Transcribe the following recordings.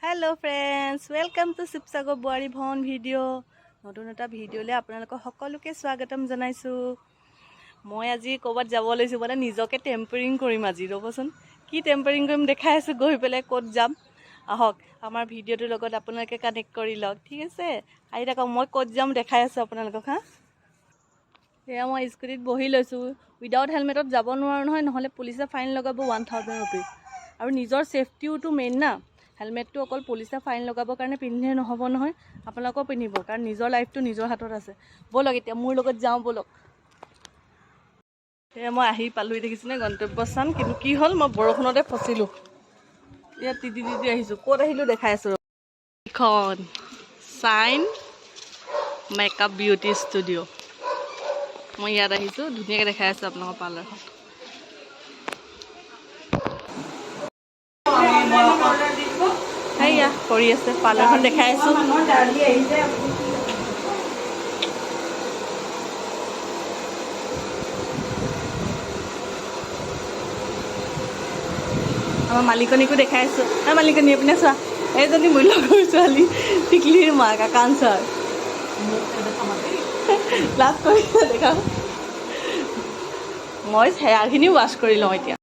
Hello friends welcome to Sivasagar बुआरी भन video नतुन एटा भिडिओले आपनालोक सकलोके स्वागतम जनाइछु। मैं आज कबात যাব লৈছো মানে নিজকে টেম্পারিং কৰিম আজি ৰবচোন কি টেম্পাৰিং কৰিম দেখাই আছো গৈ পেলাই ক'ত যাম আহক আমাৰ ভিডিওটোৰ লগত আপোনালোকে কানেক্ট কৰি লওক ঠিক আছে আহি থাকক মই ক'ত যাম দেখাই আছো আপোনালোকক হা এয়া মই স্কুটিত বহি লৈছো উইদাউট হেলমেটত যাব নোৱাৰো নহয় নহলে পুলিচে ফাইন লগাব 1000 रुपीस আৰু নিজৰ সেফটিওটো মেইন না हेलमेट तो अकल पुलिसे फाइन लगाब कारण पिंधे नहब নহয় आपलोक पिंधिब कारण निजर लाइफ तो निजर हाथत आछे बोलक एतिया मोर लगत जाओ बोलक ए मैं आही पालुई देखिछने गंतव्यस्थान किन्तु की हल मैं बरखुनते फसिलु या तिति तिति आहिसु कोत आहिलु देखाइ आछु इखन साइन मेकअप ब्यूटी स्टूडियो मैं याद आहिसु धुनियाके देखाइ आछु आपलोक पार्लरखन हैया কৰি আছে পাৰ্লাৰখন দেখাই আছো আমাৰ মালিকনীকো দেখাই আছো মালিকনী আপুনি চোৱা এইজনী মোৰ লগৰ ছোৱালী টিকলিৰ মাক আকাংক্ষাৰ লাভ কৰিছে দেখা মই হেয়াৰখিনি ৱাছ কৰি লওঁ এতিয়া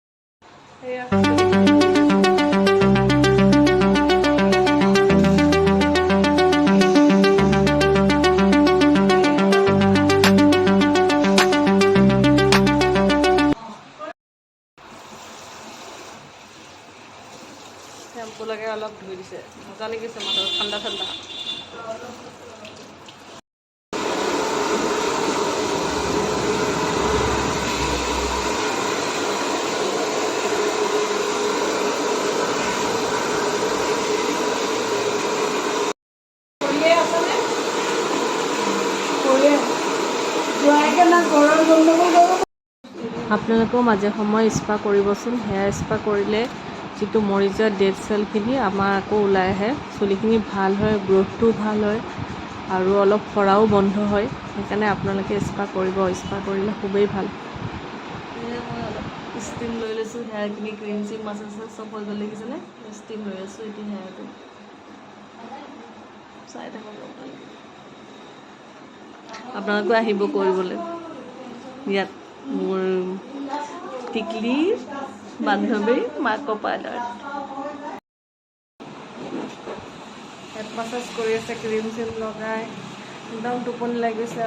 शैम्पू लगे अलग धुई दिसे मजा लगे माथा ठंडा ठंडा आपलोक माजे समय स्पा करबचोन हेयर स्पा करिले जी मरि जा डेड सेलखिनि आमार आको ओলাই आহে चुलिखिनि ভাল হয় ग्रोथটো ভাল হয় আৰু অলপ ফৰাও বন্ধ হয় সেইকাৰণে আপোনালোকে স্পা কৰিব স্পা কৰিলে খুবেই ভাল স্টিম লৈ লৈছো হেয়াৰখিনি ক্ৰীম চিম মাছাজ সব হৈ গ'ল দেখিছেনে স্টিম লৈ আছো এটি হেয়াৰটো চাই থাকক আপোনালোকে আহিব কৰিবলৈ ইয়াত মোৰ টিকলি बान्धवी माको पार्लर हेड मसाज কৰি আছে ক্ৰীম চিম লগাই একদম টোপনি লাগিছে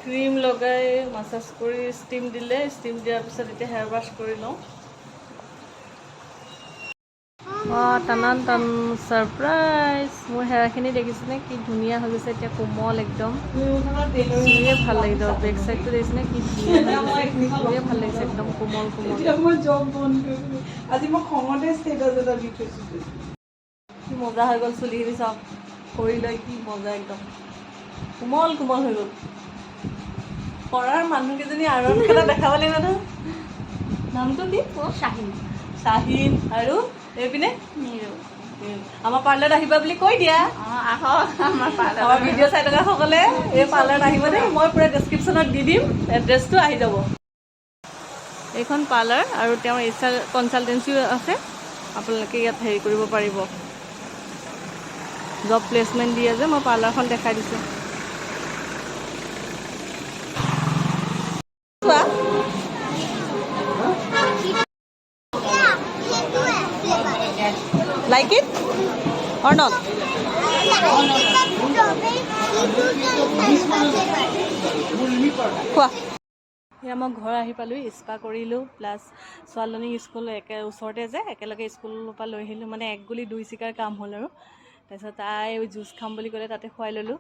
ক্ৰীম লগাই মাসাজ কৰি স্টিম দিলে স্টিম দিয়াৰ পিছত এতিয়া হেয়াৰ ৱাশ কৰি লওঁ টানান টান সাৰপ্ৰাইজ মোৰ হেয়াৰখিনি দেখিছেনে কি ধুনিয়া হৈ গৈছে এতিয়া কোমল একদম খুবেই ভাল লাগিছে বেক সাইডটো দেখিছেনে কি ধুনিয়া খুবেই ভাল লাগিছে একদম কোমল কোমল মই জব বন কৰিলো আজি মই খঙতে ষ্টেটাস এটা দি থৈছো কি মজা হৈ গ'ল চুলিখিনি চাওক কৰি লৈ কি মজা একদম কোমল কোমল হৈ গ'ল কৰাৰ মানুহকেইজনী আৰণ খেলা দেখাব লাগিব না নামটো কি শাহিন শাহিন আৰু এপিনে আমাৰ পাৰ্লাৰত আহিবা বুলি কৈ দিয়া আমাৰ ভিডিঅ' চাই থকা সকলে এই পাৰ্লাৰত আহিব দেই মই পুৰা ডেছক্ৰিপশ্যনত দি দিম এড্ৰেছটো আহি যাব এইখন পাৰ্লাৰ আৰু তেওঁৰ এইচআৰ কনচালটেঞ্চিও আছে আপোনালোকে ইয়াত হেৰি কৰিব পাৰিব জব প্লেচমেণ্ট দিয়ে যে মই পাৰ্লাৰখন দেখাই দিছোঁ Like it or not? या मैं घर आहि पालो स्पा करिलो प्लस स्वालनी स्कूल एके उसरते जे एकेलगे स्कूल पा লৈ আহিलो মানে এক গুলি দুই শিকাৰ কাম হল আৰু তাৰছত তাই জুস খাম বুলি ক'লে তাতে খুৱাই ললো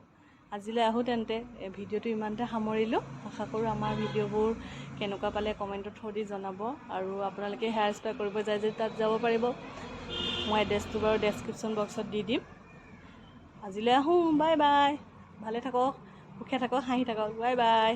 আজিলে আহো তেন্তে ভিডিওটো ইমানতে সামৰিলো আশা কৰো আমাৰ ভিডিওবোৰ কেনেকুৱা পালে কমেন্টত থৈ জনাব আৰু আপোনালোকে হেয়াৰ স্পা কৰিব যায় যে তাত যাব পাৰিব মই এড্ৰেছটো বাৰু ডেছক্ৰিপশ্যন বক্সত দি দিম আজিলে আহো বাই বাই ভালে থাকক সুখে থাকক হাঁহি থাকক বাই বাই